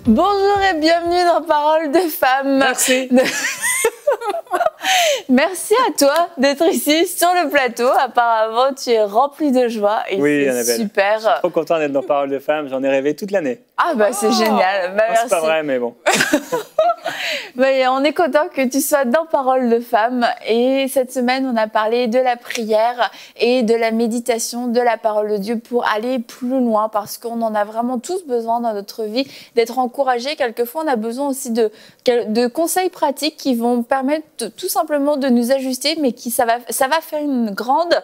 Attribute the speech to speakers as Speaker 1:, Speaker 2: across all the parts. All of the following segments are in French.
Speaker 1: Bonjour et bienvenue dans Parole de Femme.
Speaker 2: Merci.
Speaker 1: Merci à toi d'être ici sur le plateau. Apparemment, tu es rempli de joie et
Speaker 2: Oui,
Speaker 1: c'est
Speaker 2: Annabelle.
Speaker 1: super.
Speaker 2: Je suis trop content d'être dans Parole de Femme. J'en ai rêvé toute l'année.
Speaker 1: Ah bah c'est génial. Bah,
Speaker 2: C'est pas vrai, mais bon.
Speaker 1: On est content que tu sois dans Parole de Femme. Et cette semaine, on a parlé de la prière et de la méditation de la parole de Dieu pour aller plus loin parce qu'on en a vraiment tous besoin dans notre vie, d'être encouragés. Quelquefois, on a besoin aussi de conseils pratiques qui vont permettre tout simplement de nous ajuster, mais ça va faire une grande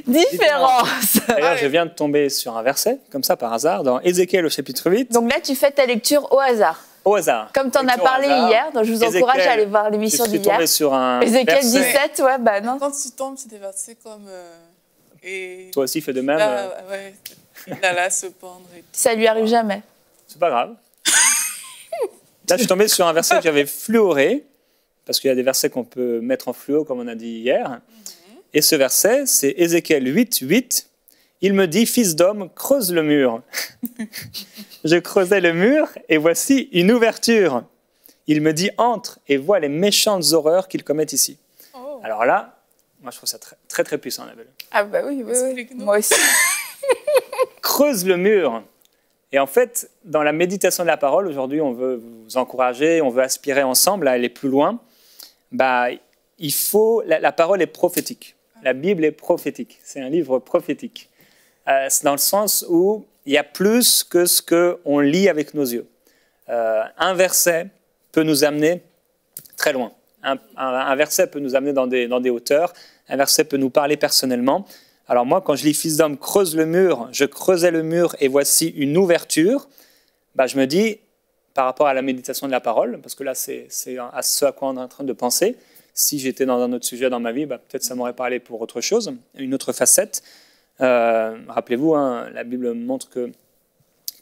Speaker 1: différence.
Speaker 2: D'ailleurs, je viens de tomber sur un verset, comme ça par hasard, dans Ézéchiel au chapitre 8.
Speaker 1: Donc là, tu fais ta lecture au hasard.
Speaker 2: Au hasard.
Speaker 1: Comme tu en as parlé hier, donc je vous encourage à aller voir l'émission d'hier.
Speaker 2: Je suis tombé sur un
Speaker 1: Ézéchiel
Speaker 2: verset.
Speaker 1: 17, ouais, bah non.
Speaker 3: Quand tu tombes, c'est des versets comme... et
Speaker 2: Toi aussi, fais de même.
Speaker 3: là, ouais, il alla se pendre. Et tout.
Speaker 1: Ça lui arrive jamais.
Speaker 2: C'est pas grave. Là, je suis tombé sur un verset que j'avais fluoré, parce qu'il y a des versets qu'on peut mettre en fluo, comme on a dit hier. Et ce verset, c'est Ézéchiel 8, 8. Il me dit, fils d'homme, creuse le mur. Je creusais le mur, et voici une ouverture. Il me dit, entre, et vois les méchantes horreurs qu'ils commettent ici.
Speaker 3: Oh.
Speaker 2: Alors là, moi, je trouve ça très, très, très puissant, Annabelle.
Speaker 1: Ah bah oui, oui, oui.
Speaker 3: Explique-nous.
Speaker 1: Moi aussi.
Speaker 2: Creuse le mur. Et en fait, dans la méditation de la parole, aujourd'hui, on veut vous encourager, on veut aspirer ensemble à aller plus loin. Bah, la parole est prophétique. La Bible est prophétique. C'est un livre prophétique. C'est dans le sens où il y a plus que ce qu'on lit avec nos yeux. Un verset peut nous amener très loin. Un verset peut nous amener dans des hauteurs. Un verset peut nous parler personnellement. Alors moi, quand je lis « Fils d'homme, creuse le mur », je creusais le mur et voici une ouverture, bah, je me dis, par rapport à la méditation de la parole, parce que là, c'est à ce à quoi on est en train de penser, si j'étais dans un autre sujet dans ma vie, bah, peut-être ça m'aurait parlé pour autre chose, une autre facette. Rappelez-vous, hein, la Bible montre que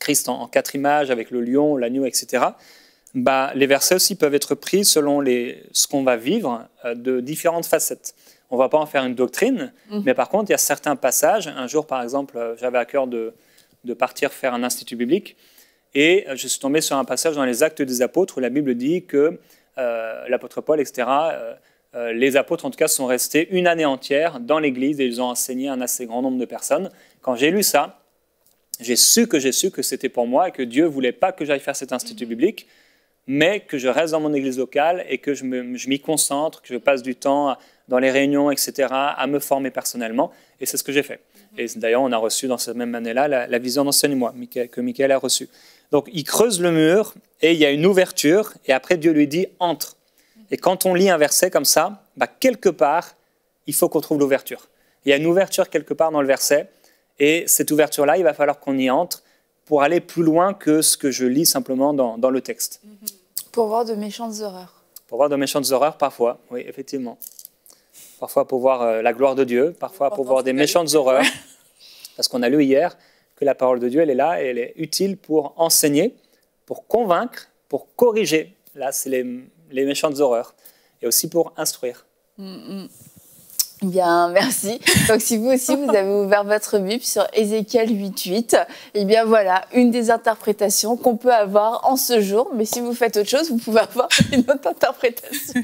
Speaker 2: Christ en 4 images, avec le lion, l'agneau, etc., bah, les versets aussi peuvent être pris selon ce qu'on va vivre de différentes facettes. On ne va pas en faire une doctrine, mais par contre, il y a certains passages. Un jour, par exemple, j'avais à cœur de partir faire un institut biblique, et je suis tombé sur un passage dans les Actes des Apôtres où la Bible dit que l'apôtre Paul, etc., les apôtres, en tout cas, sont restés une année entière dans l'Église et ils ont enseigné un assez grand nombre de personnes. Quand j'ai lu ça, j'ai su que c'était pour moi et que Dieu ne voulait pas que j'aille faire cet institut biblique, mais que je reste dans mon église locale et que je m'y concentre, que je passe du temps dans les réunions, etc., à me former personnellement. Et c'est ce que j'ai fait. Et d'ailleurs, on a reçu dans cette même année-là la vision d'enseigne-moi que Michael a reçue. Donc, il creuse le mur et il y a une ouverture. Et après, Dieu lui dit « entre ». Et quand on lit un verset comme ça, bah, quelque part, il faut qu'on trouve l'ouverture. Il y a une ouverture quelque part dans le verset. Et cette ouverture-là, il va falloir qu'on y entre pour aller plus loin que ce que je lis simplement dans le texte.
Speaker 1: Pour voir de méchantes horreurs.
Speaker 2: Pour voir de méchantes horreurs, parfois, oui, effectivement. Parfois pour voir la gloire de Dieu, parfois pour voir des méchantes horreurs. Parce qu'on a lu hier que la parole de Dieu, elle est là et elle est utile pour enseigner, pour convaincre, pour corriger. Là, c'est les méchantes horreurs. Et aussi pour instruire.
Speaker 1: Bien, merci. Donc, si vous aussi, vous avez ouvert votre Bible sur Ézéchiel 8.8, eh bien voilà, une des interprétations qu'on peut avoir en ce jour. Mais si vous faites autre chose, vous pouvez avoir une autre interprétation.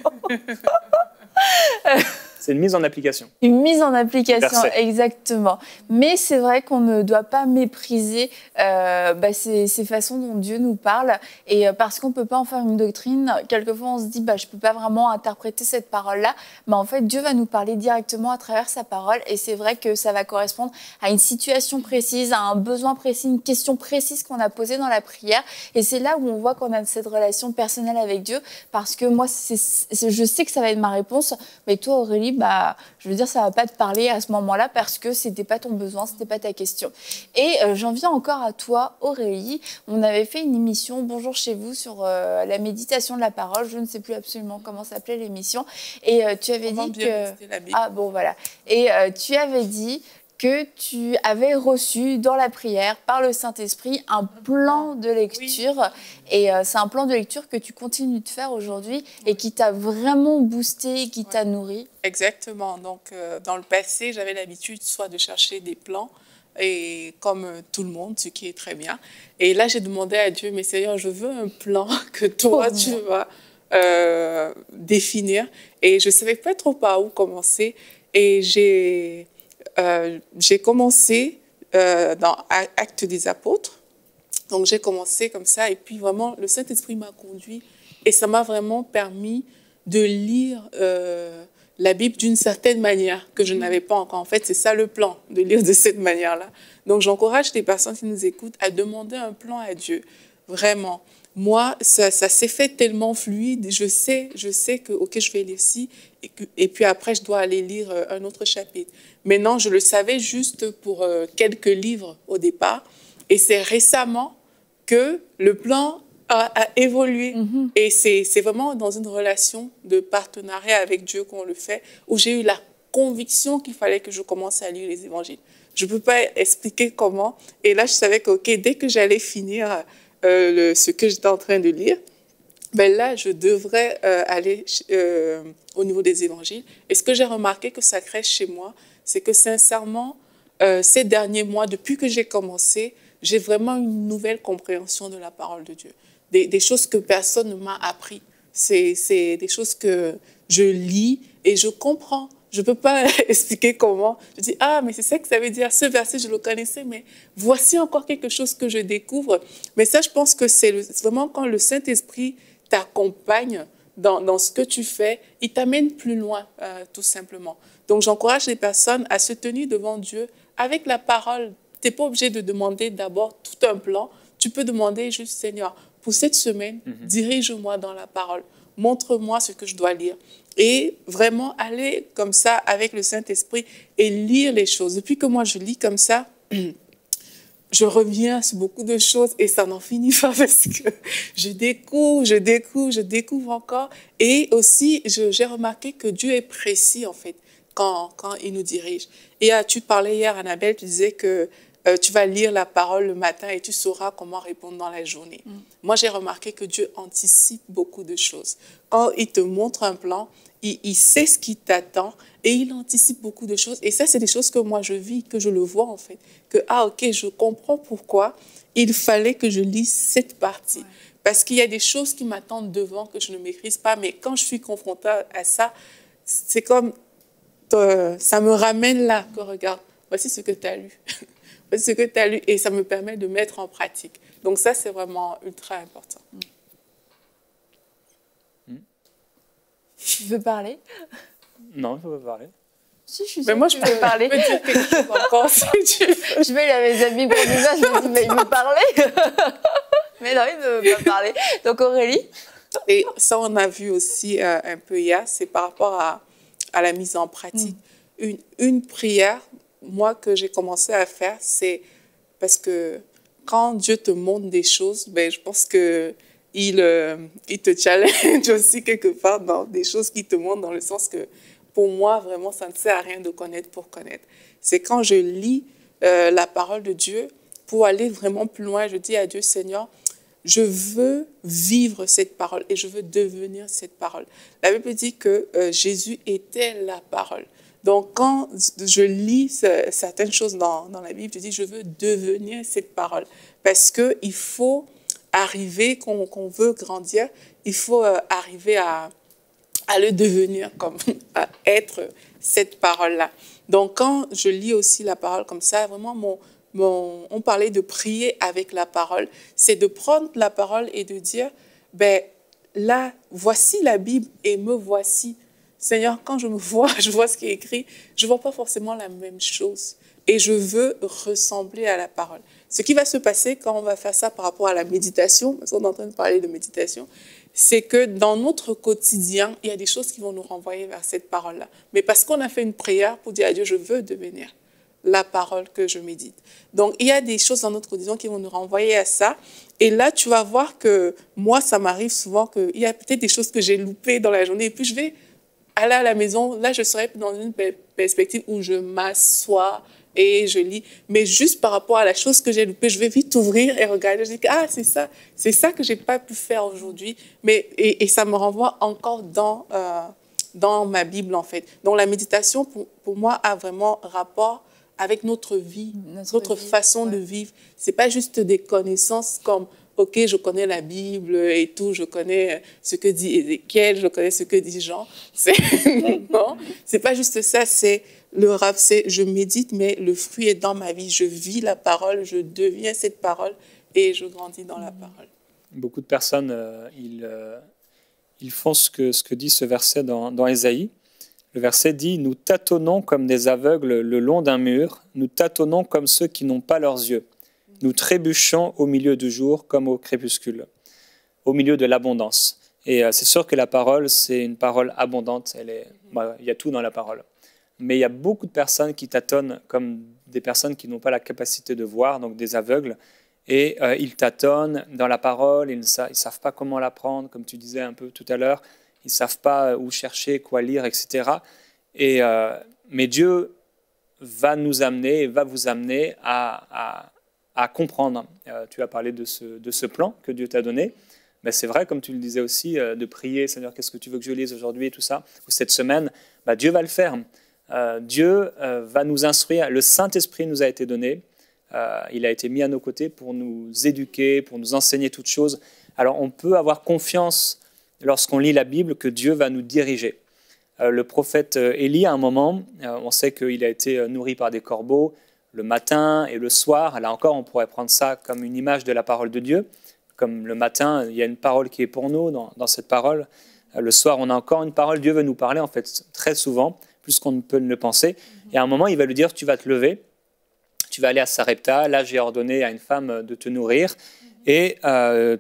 Speaker 2: C'est une mise en application.
Speaker 1: Une mise en application,
Speaker 2: Verset.
Speaker 1: exactement. Mais c'est vrai qu'on ne doit pas mépriser ces façons dont Dieu nous parle. Et parce qu'on ne peut pas en faire une doctrine, quelquefois on se dit je ne peux pas vraiment interpréter cette parole-là. Mais en fait, Dieu va nous parler directement à travers sa parole. Et c'est vrai que ça va correspondre à une situation précise, à un besoin précis, une question précise qu'on a posée dans la prière. Et c'est là où on voit qu'on a cette relation personnelle avec Dieu. Parce que moi, je sais que ça va être ma réponse. Mais toi, Aurélie, je veux dire, ça ne va pas te parler à ce moment-là parce que ce n'était pas ton besoin, ce n'était pas ta question. Et j'en viens encore à toi, Aurélie. On avait fait une émission, Bonjour chez vous, sur la méditation de la parole. Je ne sais plus absolument comment s'appelait l'émission. Et tu avais dit que...
Speaker 3: La Bible.
Speaker 1: Ah bon, voilà. Et tu avais dit que tu avais reçu dans la prière, par le Saint-Esprit, un plan de lecture. Oui. Et c'est un plan de lecture que tu continues de faire aujourd'hui et qui t'a vraiment boosté, qui t'a nourri.
Speaker 3: Exactement. Donc, dans le passé, j'avais l'habitude soit de chercher des plans et comme tout le monde, ce qui est très bien. Et là, j'ai demandé à Dieu, mais Seigneur, je veux un plan que toi, tu vas définir. Et je ne savais pas trop par où commencer. Et j'ai commencé dans Actes des Apôtres. Donc, j'ai commencé comme ça. Et puis, vraiment, le Saint-Esprit m'a conduit. Et ça m'a vraiment permis de lire la Bible d'une certaine manière que je n'avais pas encore. En fait, c'est ça le plan, de lire de cette manière-là. Donc, j'encourage les personnes qui nous écoutent à demander un plan à Dieu. Vraiment. Moi, ça s'est fait tellement fluide. Je sais que, OK, je vais lire ci, et puis après, je dois aller lire un autre chapitre. Maintenant, je le savais juste pour quelques livres au départ. Et c'est récemment que le plan a évolué. Et c'est vraiment dans une relation de partenariat avec Dieu qu'on le fait, où j'ai eu la conviction qu'il fallait que je commence à lire les évangiles. Je ne peux pas expliquer comment. Et là, je savais que, OK, dès que j'allais finir ce que j'étais en train de lire, ben là, je devrais aller au niveau des évangiles. Et ce que j'ai remarqué que ça crée chez moi, c'est que sincèrement, ces derniers mois, depuis que j'ai commencé, j'ai vraiment une nouvelle compréhension de la parole de Dieu. Des choses que personne ne m'a appris. C'est des choses que je lis et je comprends. Je ne peux pas expliquer comment. Je dis, ah, mais c'est ça que ça veut dire. Ce verset, je le connaissais, mais voici encore quelque chose que je découvre. Mais ça, je pense que c'est vraiment quand le Saint-Esprit t'accompagne dans ce que tu fais, il t'amène plus loin, tout simplement. Donc, j'encourage les personnes à se tenir devant Dieu avec la parole. Tu n'es pas obligé de demander d'abord tout un plan. Tu peux demander juste, Seigneur, pour cette semaine, dirige-moi dans la parole. Montre-moi ce que je dois lire. Et vraiment aller comme ça avec le Saint-Esprit et lire les choses. Depuis que moi, je lis comme ça, je reviens sur beaucoup de choses et ça n'en finit pas parce que je découvre encore. Et aussi, j'ai remarqué que Dieu est précis, en fait, quand il nous dirige. Et tu parlais hier, Annabelle, tu disais que tu vas lire la parole le matin et tu sauras comment répondre dans la journée. Moi, j'ai remarqué que Dieu anticipe beaucoup de choses. Quand il te montre un plan, il sait ce qui t'attend et il anticipe beaucoup de choses. Et ça, c'est des choses que moi, je vis, que je le vois, en fait. Que, OK, je comprends pourquoi il fallait que je lise cette partie. Ouais. Parce qu'il y a des choses qui m'attendent devant que je ne maîtrise pas. Mais quand je suis confrontée à ça, c'est comme, ça me ramène là, que regarde, voici ce que tu as lu. Ce que tu as lu, et ça me permet de mettre en pratique. Donc ça, c'est vraiment ultra important.
Speaker 1: Tu veux parler?
Speaker 2: Non, je ne veux pas parler.
Speaker 1: Si, je suis sûre.
Speaker 3: Mais moi, je peux parler. Je peux dire quelque chose encore, si tu veux.
Speaker 1: Je vais, il a mes amis pour nous, je me dis, mais il veut parler. Mais non, il ne veut pas parler. Donc Aurélie?
Speaker 3: Et ça, on a vu aussi un peu hier, c'est par rapport à la mise en pratique. Une prière, moi, que j'ai commencé à faire, c'est parce que quand Dieu te montre des choses, ben, je pense qu'il te challenge aussi quelque part dans des choses qu'il te montre, dans le sens que, pour moi, vraiment, ça ne sert à rien de connaître pour connaître. C'est quand je lis la parole de Dieu, pour aller vraiment plus loin, je dis à Dieu, Seigneur, je veux vivre cette parole et je veux devenir cette parole. La Bible dit que Jésus était la parole. Donc, quand je lis certaines choses dans la Bible, je dis, je veux devenir cette parole. Parce qu'il faut arriver, qu'on veut grandir, il faut arriver à le devenir, comme à être cette parole-là. Donc, quand je lis aussi la parole comme ça, vraiment, on parlait de prier avec la parole, c'est de prendre la parole et de dire, ben là, voici la Bible et me voici. Seigneur, quand je me vois, je vois ce qui est écrit, je ne vois pas forcément la même chose. Et je veux ressembler à la parole. Ce qui va se passer quand on va faire ça par rapport à la méditation, parce qu'on est en train de parler de méditation, c'est que dans notre quotidien, il y a des choses qui vont nous renvoyer vers cette parole-là. Mais parce qu'on a fait une prière pour dire à Dieu, je veux devenir la parole que je médite. Donc, il y a des choses dans notre quotidien qui vont nous renvoyer à ça. Et là, tu vas voir que moi, ça m'arrive souvent qu'il y a peut-être des choses que j'ai loupées dans la journée. Et puis, je vais aller à la maison. Là, je serai dans une perspective où je m'assois et je lis. Mais juste par rapport à la chose que j'ai loupée, je vais vite ouvrir et regarder. Je dis, ah, c'est ça que je n'ai pas pu faire aujourd'hui. Et ça me renvoie encore dans ma Bible, en fait. Donc, la méditation, pour moi, a vraiment rapport avec notre vie, notre façon de vivre. C'est pas juste des connaissances comme OK, je connais la Bible et tout, je connais ce que dit Ézéchiel, je connais ce que dit Jean. Non, c'est pas juste ça, c'est le rap, c'est je médite, mais le fruit est dans ma vie. Je vis la parole, je deviens cette parole et je grandis dans la parole.
Speaker 2: Beaucoup de personnes, ils font ce que dit ce verset dans Ésaïe. Le verset dit « Nous tâtonnons comme des aveugles le long d'un mur, nous tâtonnons comme ceux qui n'ont pas leurs yeux. Nous trébuchons au milieu du jour comme au crépuscule, au milieu de l'abondance. » Et c'est sûr que la parole, c'est une parole abondante. Il y a tout dans la parole. Mais il y a beaucoup de personnes qui tâtonnent comme des personnes qui n'ont pas la capacité de voir, donc des aveugles. Et ils tâtonnent dans la parole, ils ne savent pas comment l'apprendre, comme tu disais un peu tout à l'heure. Ils ne savent pas où chercher, quoi lire, etc. Mais Dieu va nous amener, va vous amener à comprendre. Tu as parlé de ce plan que Dieu t'a donné. Ben, c'est vrai, comme tu le disais aussi, de prier, Seigneur, qu'est-ce que tu veux que je lise aujourd'hui et tout ça, ou cette semaine, ben, Dieu va le faire. Dieu va nous instruire. Le Saint-Esprit nous a été donné. Il a été mis à nos côtés pour nous éduquer, pour nous enseigner toutes choses. Alors, on peut avoir confiance lorsqu'on lit la Bible que Dieu va nous diriger. Le prophète Élie, à un moment, on sait qu'il a été nourri par des corbeaux le matin et le soir. Là encore, on pourrait prendre ça comme une image de la parole de Dieu. Comme le matin, il y a une parole qui est pour nous dans cette parole. Le soir, on a encore une parole. Dieu veut nous parler, en fait, très souvent, plus qu'on ne peut le penser. Et à un moment, il va lui dire, tu vas te lever, tu vas aller à Sarepta. Là, j'ai ordonné à une femme de te nourrir et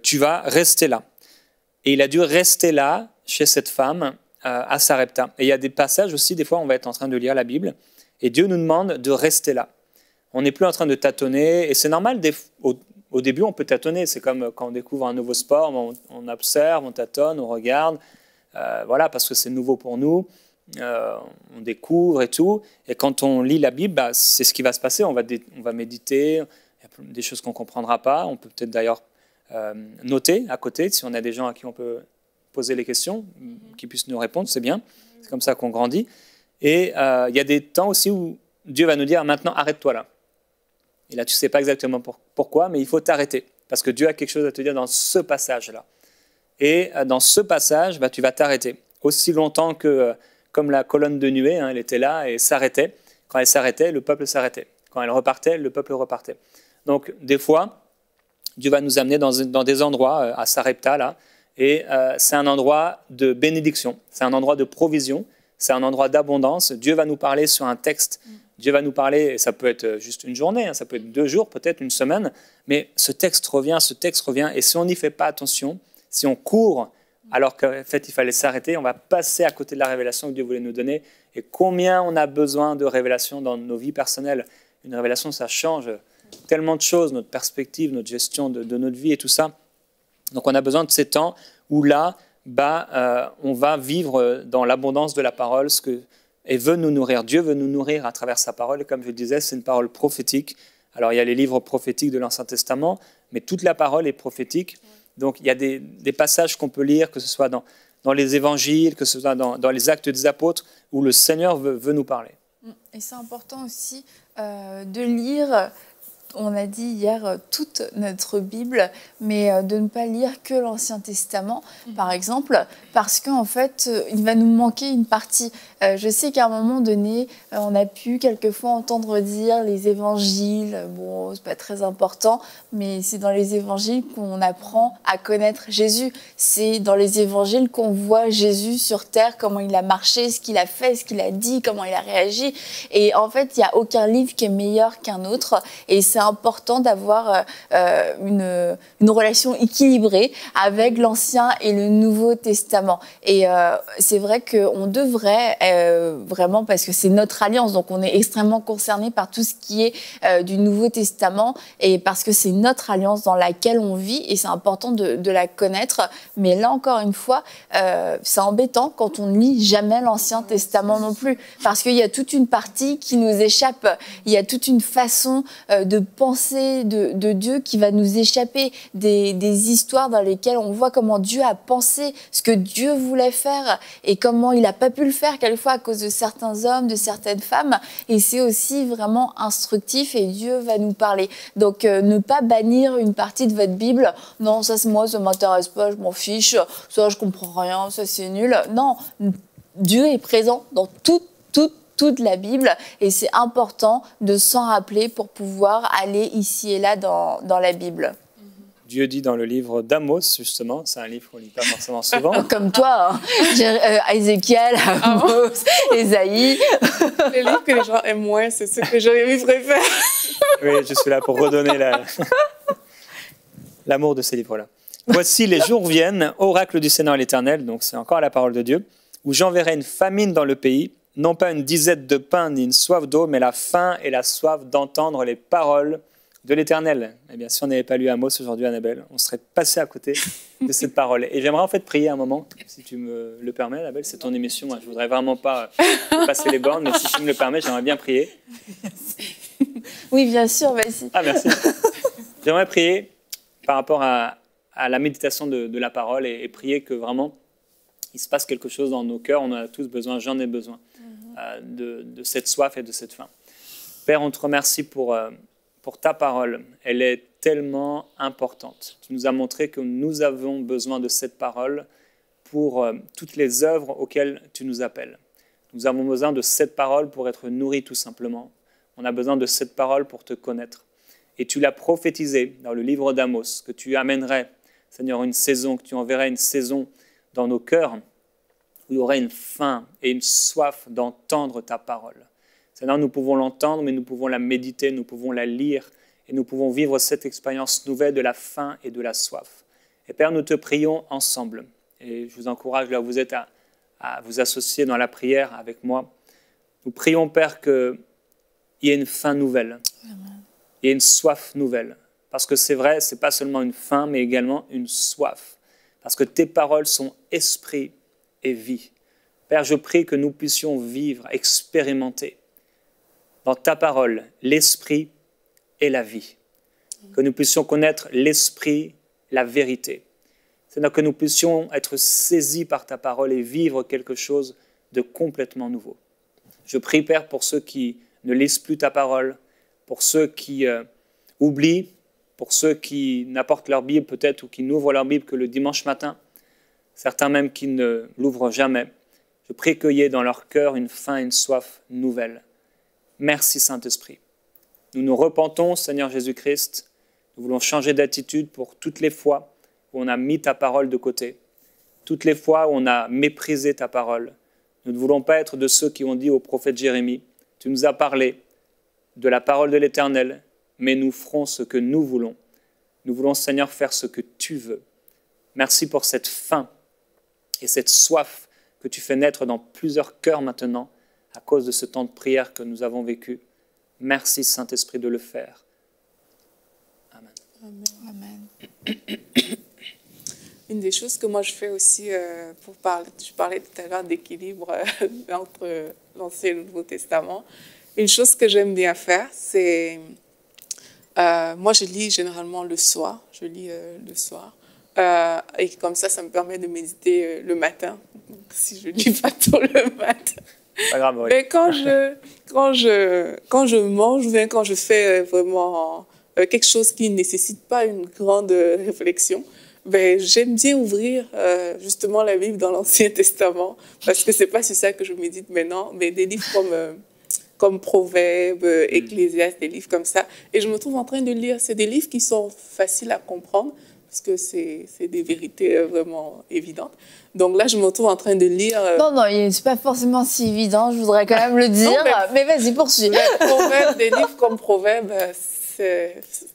Speaker 2: tu vas rester là. Et il a dû rester là, chez cette femme, à Sarepta. Et il y a des passages aussi, des fois, on va être en train de lire la Bible, et Dieu nous demande de rester là. On n'est plus en train de tâtonner, et c'est normal, au début, on peut tâtonner. C'est comme quand on découvre un nouveau sport, on observe, on tâtonne, on regarde, voilà, parce que c'est nouveau pour nous, on découvre et tout. Et quand on lit la Bible, bah, c'est ce qui va se passer, on va méditer, il y a des choses qu'on ne comprendra pas, on peut peut-être d'ailleurs noter à côté, si on a des gens à qui on peut poser les questions, qui puissent nous répondre, c'est bien. C'est comme ça qu'on grandit. Et il y a des temps aussi où Dieu va nous dire, maintenant, arrête-toi là. Et là, tu ne sais pas exactement pourquoi, mais il faut t'arrêter. Parce que Dieu a quelque chose à te dire dans ce passage-là. Et dans ce passage, bah, tu vas t'arrêter. Aussi longtemps que, comme la colonne de nuée, elle était là et s'arrêtait. Quand elle s'arrêtait, le peuple s'arrêtait. Quand elle repartait, le peuple repartait. Donc, des fois, Dieu va nous amener dans des endroits, à Sarepta, là, et c'est un endroit de bénédiction, c'est un endroit de provision, c'est un endroit d'abondance. Dieu va nous parler sur un texte, Dieu va nous parler, et ça peut être juste une journée, ça peut être 2 jours, peut-être une semaine, mais ce texte revient, et si on n'y fait pas attention, si on court, alors qu'en fait il fallait s'arrêter, on va passer à côté de la révélation que Dieu voulait nous donner. Et combien on a besoin de révélation dans nos vies personnelles. Une révélation, ça change tellement de choses, notre perspective, notre gestion de notre vie et tout ça. Donc on a besoin de ces temps où là, on va vivre dans l'abondance de la parole et veut nous nourrir. Dieu veut nous nourrir à travers sa parole. Et comme je le disais, c'est une parole prophétique. Alors il y a les livres prophétiques de l'Ancien Testament, mais toute la parole est prophétique. Donc il y a des passages qu'on peut lire, que ce soit dans les évangiles, que ce soit dans les actes des apôtres, où le Seigneur veut nous parler.
Speaker 1: Et c'est important aussi de lire, on a dit hier, toute notre Bible, mais de ne pas lire que l'Ancien Testament, par exemple, parce qu'en fait, il va nous manquer une partie. Je sais qu'à un moment donné, on a pu quelquefois entendre dire les évangiles, bon, c'est pas très important, mais c'est dans les évangiles qu'on apprend à connaître Jésus. C'est dans les évangiles qu'on voit Jésus sur terre, comment il a marché, ce qu'il a fait, ce qu'il a dit, comment il a réagi. Et en fait, il n'y a aucun livre qui est meilleur qu'un autre. Et c'est important d'avoir une relation équilibrée avec l'Ancien et le Nouveau Testament. Et c'est vrai qu'on devrait vraiment, parce que c'est notre alliance, donc on est extrêmement concerné par tout ce qui est du Nouveau Testament, et parce que c'est notre alliance dans laquelle on vit, et c'est important de la connaître. Mais là, encore une fois, c'est embêtant quand on ne lit jamais l'Ancien Testament non plus, parce qu'il y a toute une partie qui nous échappe. Il y a toute une façon de pensée de Dieu qui va nous échapper, des histoires dans lesquelles on voit comment Dieu a pensé ce que Dieu voulait faire et comment il n'a pas pu le faire quelquefois à cause de certains hommes, de certaines femmes. Et c'est aussi vraiment instructif et Dieu va nous parler. Donc, ne pas bannir une partie de votre Bible. Non, ça, moi, ça ne m'intéresse pas, je m'en fiche. Ça, je comprends rien, ça, c'est nul. Non, Dieu est présent dans toute la Bible et c'est important de s'en rappeler pour pouvoir aller ici et là dans la Bible.
Speaker 2: Dieu dit dans le livre d'Amos, justement, c'est un livre qu'on ne lit pas forcément souvent.
Speaker 1: Comme toi, hein. Ézéchiel, Amos, Ésaïe.
Speaker 3: Les livres que les gens aiment moins, c'est ceux que Jérémie préfère.
Speaker 2: Oui, je suis là pour redonner l'amour de ces livres-là. Voici, les jours viennent, oracle du Seigneur l'Éternel, donc c'est encore la parole de Dieu, où j'enverrai une famine dans le pays, non pas une disette de pain ni une soif d'eau, mais la faim et la soif d'entendre les paroles de l'Éternel. Eh bien, si on n'avait pas lu Amos aujourd'hui, Annabelle, on serait passé à côté de cette parole. Et j'aimerais en fait prier un moment, si tu me le permets, Annabelle, c'est ton émission. Moi, je ne voudrais vraiment pas passer les bornes, mais si tu me le permets, j'aimerais bien prier.
Speaker 1: Oui, bien sûr, vas-y.
Speaker 2: Ah, merci. J'aimerais prier par rapport à la méditation de la parole et prier que vraiment, il se passe quelque chose dans nos cœurs. On en a tous besoin, j'en ai besoin de cette soif et de cette faim. Père, on te remercie pour ta parole. Elle est tellement importante. Tu nous as montré que nous avons besoin de cette parole pour toutes les œuvres auxquelles tu nous appelles. Nous avons besoin de cette parole pour être nourris tout simplement. On a besoin de cette parole pour te connaître. Et tu l'as prophétisé dans le livre d'Amos, que tu amènerais, Seigneur, une saison, que tu enverrais une saison dans nos cœurs, où il y aurait une faim et une soif d'entendre ta parole. Seigneur, nous pouvons l'entendre, mais nous pouvons la méditer, nous pouvons la lire, et nous pouvons vivre cette expérience nouvelle de la faim et de la soif. Et Père, nous te prions ensemble. Et je vous encourage, là où vous êtes, à vous associer dans la prière avec moi. Nous prions, Père, qu'il y ait une faim nouvelle. Amen. Il y ait une soif nouvelle. Parce que c'est vrai, ce n'est pas seulement une faim, mais également une soif. Parce que tes paroles sont esprit et vie. Père, je prie que nous puissions vivre, expérimenter dans ta parole l'esprit et la vie. Que nous puissions connaître l'esprit, la vérité. C'est-à-dire que nous puissions être saisis par ta parole et vivre quelque chose de complètement nouveau. Je prie, Père, pour ceux qui ne lisent plus ta parole, pour ceux qui oublient, pour ceux qui n'apportent leur Bible peut-être ou qui n'ouvrent leur Bible que le dimanche matin, certains même qui ne l'ouvrent jamais. Je prie qu'il y ait dans leur cœur une faim et une soif nouvelle. Merci Saint-Esprit. Nous nous repentons, Seigneur Jésus-Christ. Nous voulons changer d'attitude pour toutes les fois où on a mis ta parole de côté, toutes les fois où on a méprisé ta parole. Nous ne voulons pas être de ceux qui ont dit au prophète Jérémie, « Tu nous as parlé de la parole de l'Éternel, mais nous ferons ce que nous voulons. Nous voulons, Seigneur, faire ce que tu veux. » Merci pour cette faim et cette soif que tu fais naître dans plusieurs cœurs maintenant à cause de ce temps de prière que nous avons vécu. Merci, Saint-Esprit, de le faire. Amen.
Speaker 1: Amen.
Speaker 3: Une des choses que moi je fais aussi, je parlais tout à l'heure d'équilibre entre l'Ancien et le Nouveau Testament. Une chose que j'aime bien faire, c'est... moi, je lis généralement le soir. Je lis le soir. Et comme ça me permet de méditer le matin. Donc, si je lis pas tôt le matin.
Speaker 2: Pas grave, oui.
Speaker 3: Mais quand je mange, ou bien quand je fais vraiment quelque chose qui ne nécessite pas une grande réflexion, ben, j'aime bien ouvrir justement la Bible dans l'Ancien Testament, parce que c'est pas sur ça que je médite maintenant, mais des livres comme Proverbes, Ecclésiaste, des livres comme ça. Et je me trouve en train de lire. C'est des livres qui sont faciles à comprendre, parce que c'est des vérités vraiment évidentes. Donc là, je me trouve en train de lire...
Speaker 1: Non, c'est pas forcément si évident, je voudrais quand même le dire. Non, mais vas-y, poursuis.
Speaker 3: Des livres comme Proverbes,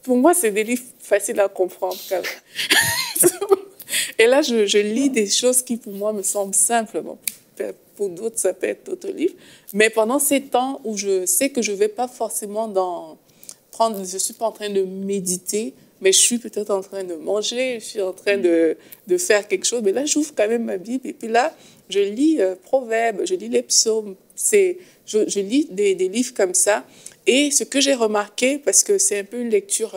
Speaker 3: pour moi, c'est des livres faciles à comprendre. Quand même. Et là, je lis des choses qui, pour moi, me semblent simples. Bon, pour d'autres, ça peut être d'autres livres. Mais pendant ces temps où je sais que je ne vais pas forcément je ne suis pas en train de méditer, mais je suis peut-être en train de manger, je suis en train de faire quelque chose. Mais là, j'ouvre quand même ma Bible. Et puis là, Je lis Proverbes, je lis les psaumes. Je lis des livres comme ça. Et ce que j'ai remarqué, parce que c'est un peu une lecture,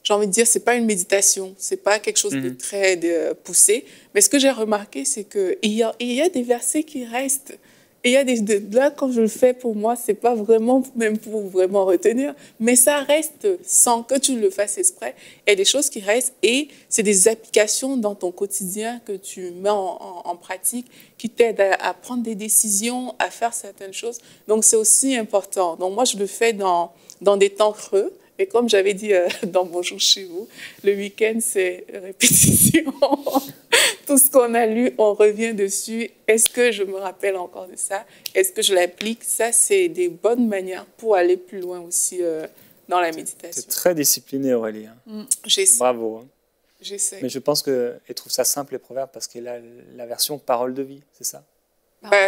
Speaker 3: j'ai envie de dire, c'est pas une méditation, c'est pas quelque chose de très poussé. Mais ce que j'ai remarqué, c'est qu'il y a des versets qui restent. Et il y a là, quand je le fais, pour moi, c'est pas vraiment, même pour vraiment retenir, mais ça reste sans que tu le fasses exprès. Il y a des choses qui restent et c'est des applications dans ton quotidien que tu mets en pratique qui t'aident à prendre des décisions, à faire certaines choses. Donc, c'est aussi important. Donc, moi, je le fais dans des temps creux. Et comme j'avais dit dans Bonjour chez vous, le week-end, c'est répétition. Tout ce qu'on a lu, on revient dessus. Est-ce que je me rappelle encore de ça? Est-ce que je l'applique? Ça, c'est des bonnes manières pour aller plus loin aussi dans la méditation.
Speaker 2: C'est très discipliné, Aurélie.
Speaker 3: J'essaie.
Speaker 2: Bravo.
Speaker 3: J'essaie.
Speaker 2: Mais je pense qu'elle trouve ça simple, les proverbes, parce qu'elle a la version parole de vie, c'est ça?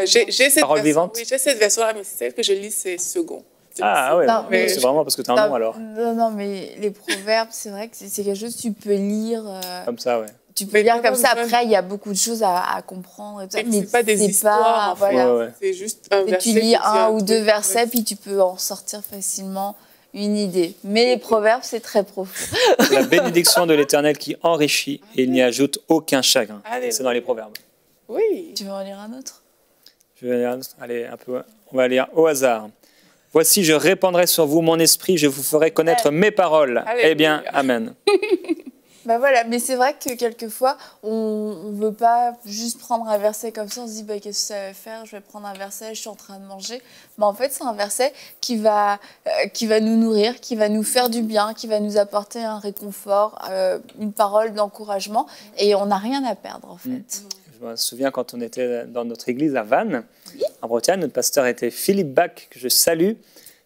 Speaker 3: J'ai cette
Speaker 2: parole
Speaker 3: version,
Speaker 2: vivante.
Speaker 3: Oui, j'ai cette version-là, mais celle que je lis, c'est second.
Speaker 2: Ah ouais,
Speaker 1: Non, mais
Speaker 2: c'est vraiment parce que tu as un nom alors.
Speaker 1: Non, mais les proverbes, c'est vrai que c'est quelque chose que tu peux lire.
Speaker 2: Comme ça, ouais.
Speaker 1: Tu peux lire comme ça. Après, il y a beaucoup de choses à comprendre. Et tout ça, mais
Speaker 3: c'est pas des histoires,
Speaker 1: voilà.
Speaker 2: Ouais.
Speaker 3: C'est juste un verset.
Speaker 1: Tu lis un ou deux versets, puis tu peux en sortir facilement une idée. Mais les proverbes, c'est très profond.
Speaker 2: La bénédiction de l'Éternel qui enrichit et il n'y ajoute aucun chagrin.
Speaker 3: Allez.
Speaker 2: C'est dans les proverbes.
Speaker 3: Oui.
Speaker 1: Tu veux en lire un autre?
Speaker 2: Je vais aller un peu. On va lire au hasard. Voici, je répandrai sur vous mon esprit, je vous ferai connaître mes paroles.
Speaker 3: Alléluia.
Speaker 2: Eh bien, amen.
Speaker 1: Bah voilà, mais c'est vrai que quelquefois, on ne veut pas juste prendre un verset comme ça, on se dit bah, qu'est-ce que ça va faire, je vais prendre un verset, je suis en train de manger. Mais en fait, c'est un verset qui va nous nourrir, qui va nous faire du bien, qui va nous apporter un réconfort, une parole d'encouragement, et on n'a rien à perdre en fait.
Speaker 2: Je me souviens quand on était dans notre église à Vannes, en Bretagne, notre pasteur était Philippe Bach, que je salue.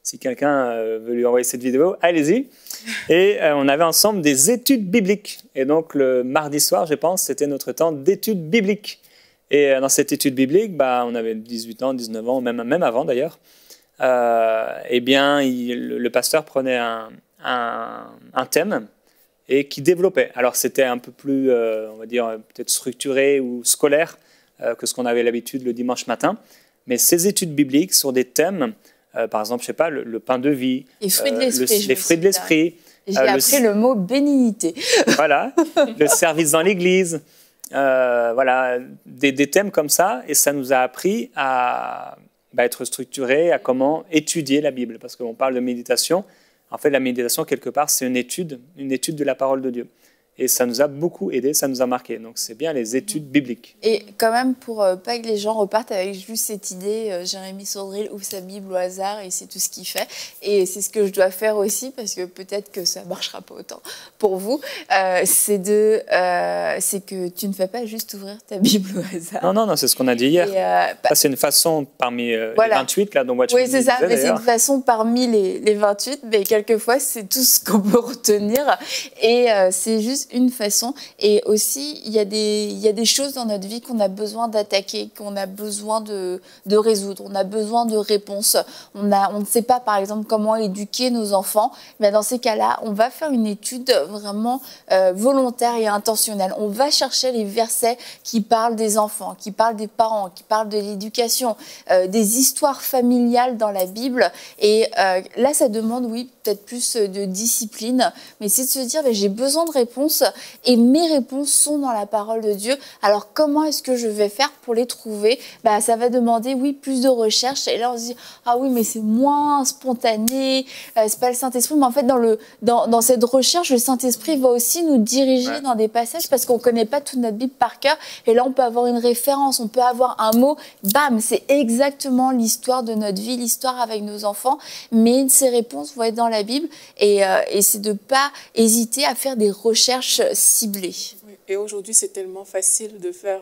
Speaker 2: Si quelqu'un veut lui envoyer cette vidéo, allez-y. Et on avait ensemble des études bibliques. Et donc le mardi soir, je pense, c'était notre temps d'études bibliques. Et dans cette étude biblique, on avait 18 ans, 19 ans, même avant d'ailleurs. Eh bien, le pasteur prenait un thème et qui développait. Alors c'était un peu plus, on va dire, peut-être structuré ou scolaire que ce qu'on avait l'habitude le dimanche matin. Mais ces études bibliques sur des thèmes, par exemple, je sais pas, le pain de vie,
Speaker 1: les fruits de l'esprit.
Speaker 2: les fruits de l'esprit.
Speaker 1: J'ai appris le mot bénignité.
Speaker 2: Voilà, le service dans l'église. Voilà, des thèmes comme ça. Et ça nous a appris à être structurés, à comment étudier la Bible. Parce qu'on parle de méditation. En fait, la méditation, quelque part, c'est une étude de la parole de Dieu. Et ça nous a beaucoup aidé, ça nous a marqué. Donc, c'est bien les études bibliques.
Speaker 1: Et quand même, pour pas que les gens repartent avec juste cette idée, Jérémy Saudril ouvre sa Bible au hasard et c'est tout ce qu'il fait. Et c'est ce que je dois faire aussi, parce que peut-être que ça ne marchera pas autant pour vous. C'est que tu ne fais pas juste ouvrir ta Bible au hasard.
Speaker 2: Non, c'est ce qu'on a dit hier. Ça, c'est une façon parmi les 28, là, dont
Speaker 1: Oui, c'est ça, mais c'est une façon parmi les 28, mais quelquefois, c'est tout ce qu'on peut retenir. Et c'est juste une façon. Et aussi, il y a des choses dans notre vie qu'on a besoin d'attaquer, qu'on a besoin de résoudre, on a besoin de réponses. On ne sait pas, par exemple, comment éduquer nos enfants. Mais dans ces cas-là, on va faire une étude vraiment volontaire et intentionnelle. On va chercher les versets qui parlent des enfants, qui parlent des parents, qui parlent de l'éducation, des histoires familiales dans la Bible. Et là, ça demande, oui, peut-être plus de discipline, mais c'est de se dire, j'ai besoin de réponses et mes réponses sont dans la parole de Dieu. Alors, comment est-ce que je vais faire pour les trouver? Ça va demander, oui, plus de recherche. Et là, on se dit, ah oui, mais c'est moins spontané, c'est pas le Saint-Esprit. Mais en fait, dans cette recherche, le Saint-Esprit va aussi nous diriger dans des passages parce qu'on connaît pas toute notre Bible par cœur. Et là, on peut avoir une référence, on peut avoir un mot, bam, c'est exactement l'histoire de notre vie, l'histoire avec nos enfants. Mais ces réponses vont être dans la Bible et c'est de pas hésiter à faire des recherches ciblées.
Speaker 3: Oui. Et aujourd'hui, c'est tellement facile de faire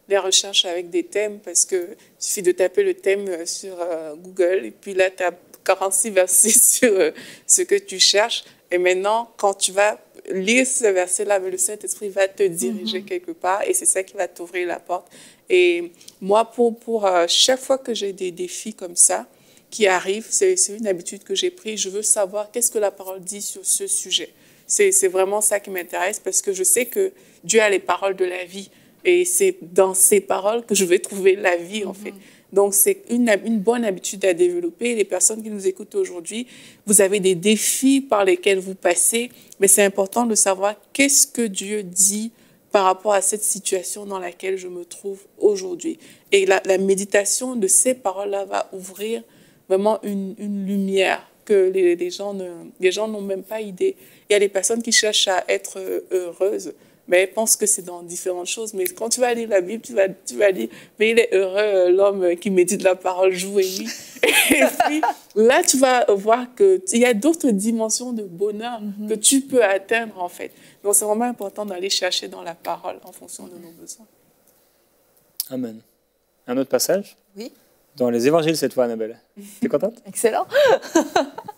Speaker 3: des recherches avec des thèmes parce qu'il suffit de taper le thème sur Google et puis là, tu as 46 versets sur ce que tu cherches. Et maintenant, quand tu vas lire ce verset-là, le Saint-Esprit va te diriger quelque part et c'est ça qui va t'ouvrir la porte. Et moi, pour chaque fois que j'ai des défis comme ça, qui arrive, c'est une habitude que j'ai prise. Je veux savoir qu'est-ce que la parole dit sur ce sujet. C'est vraiment ça qui m'intéresse parce que je sais que Dieu a les paroles de la vie. Et c'est dans ces paroles que je vais trouver la vie, en fait. Donc, c'est une bonne habitude à développer. Les personnes qui nous écoutent aujourd'hui, vous avez des défis par lesquels vous passez, mais c'est important de savoir qu'est-ce que Dieu dit par rapport à cette situation dans laquelle je me trouve aujourd'hui. Et la méditation de ces paroles-là va ouvrir vraiment une lumière que les gens n'ont même pas idée. Il y a des personnes qui cherchent à être heureuses, mais elles pensent que c'est dans différentes choses. Mais quand tu vas lire la Bible, tu vas dire, mais il est heureux l'homme qui médite la parole jour et nuit. Et puis là, tu vas voir qu'il y a d'autres dimensions de bonheur que tu peux atteindre, en fait. Donc, c'est vraiment important d'aller chercher dans la parole en fonction de nos besoins.
Speaker 2: Amen. Un autre passage?
Speaker 1: Oui.
Speaker 2: Dans les évangiles cette fois, Annabelle. T'es contente?
Speaker 1: Excellent.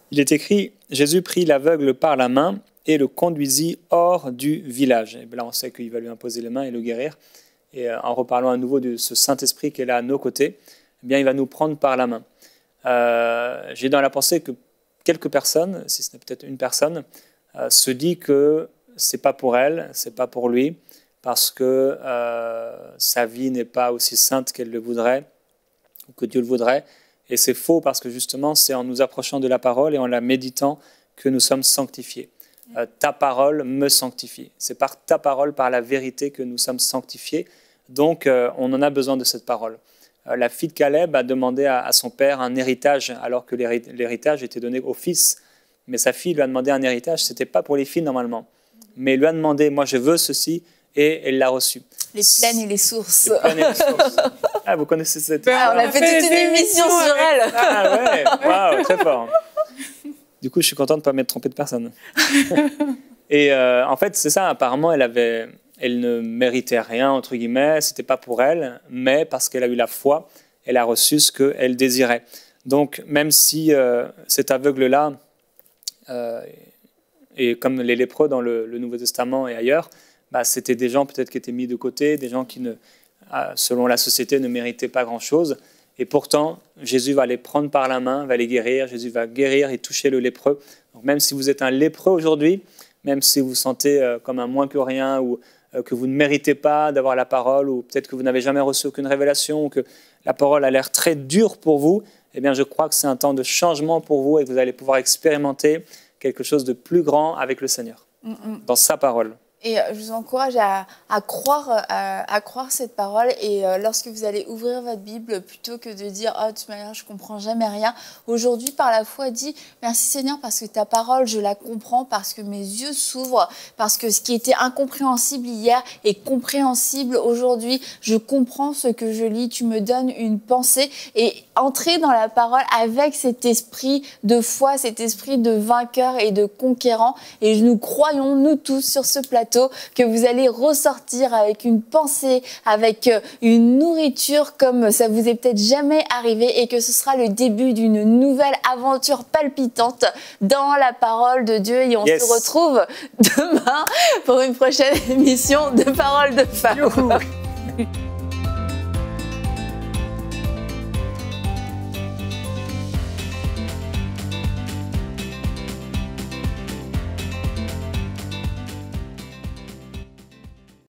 Speaker 2: Il est écrit, Jésus prit l'aveugle par la main et le conduisit hors du village. Et là, on sait qu'il va lui imposer les mains et le guérir. Et en reparlant à nouveau de ce Saint-Esprit qui est là à nos côtés, eh bien, il va nous prendre par la main. J'ai dans la pensée que quelques personnes, si ce n'est peut-être une personne, se dit que c'est pas pour elle, c'est pas pour lui, parce que sa vie n'est pas aussi sainte qu'elle le voudrait, ou que Dieu le voudrait. Et c'est faux parce que justement, c'est en nous approchant de la parole et en la méditant que nous sommes sanctifiés. Ta parole me sanctifie. C'est par ta parole, par la vérité que nous sommes sanctifiés. Donc, on en a besoin de cette parole. La fille de Caleb a demandé à son père un héritage, alors que l'héritage était donné au fils. Mais sa fille lui a demandé un héritage. Ce n'était pas pour les filles normalement. Mais elle lui a demandé, moi je veux ceci, et elle l'a reçu.
Speaker 1: Les plaines et les sources.
Speaker 2: Les plaines et les sources. Ah, vous connaissez cette histoire?
Speaker 1: On a fait toute une émission sur elle.
Speaker 2: Ah ouais, waouh, très fort. Du coup, je suis content de ne pas m'être trompé de personne. Et en fait, c'est ça, apparemment, elle ne méritait rien, entre guillemets, c'était pas pour elle, mais parce qu'elle a eu la foi, elle a reçu ce qu'elle désirait. Donc, même si cet aveugle-là, et comme les lépreux dans le Nouveau Testament et ailleurs, bah, c'était des gens peut-être qui étaient mis de côté, des gens qui, selon la société, ne méritaient pas grand-chose. Et pourtant, Jésus va les prendre par la main, va les guérir. Jésus va guérir et toucher le lépreux. Donc même si vous êtes un lépreux aujourd'hui, même si vous vous sentez comme un moins que rien, ou que vous ne méritez pas d'avoir la parole, ou peut-être que vous n'avez jamais reçu aucune révélation, ou que la parole a l'air très dure pour vous, eh bien je crois que c'est un temps de changement pour vous et que vous allez pouvoir expérimenter quelque chose de plus grand avec le Seigneur, dans sa parole.
Speaker 1: Et je vous encourage à croire cette parole. Et lorsque vous allez ouvrir votre Bible, plutôt que de dire « Oh, de toute manière, je ne comprends jamais rien », aujourd'hui, par la foi, dis « Merci Seigneur, parce que ta parole, je la comprends, parce que mes yeux s'ouvrent, parce que ce qui était incompréhensible hier est compréhensible aujourd'hui. Je comprends ce que je lis, tu me donnes une pensée. » Et entrer dans la parole avec cet esprit de foi, cet esprit de vainqueur et de conquérant. Et nous croyons, nous tous, sur ce plateau, que vous allez ressortir avec une pensée, avec une nourriture comme ça vous est peut-être jamais arrivé, et que ce sera le début d'une nouvelle aventure palpitante dans la parole de Dieu. Et on se retrouve demain pour une prochaine émission de Paroles de Femmes.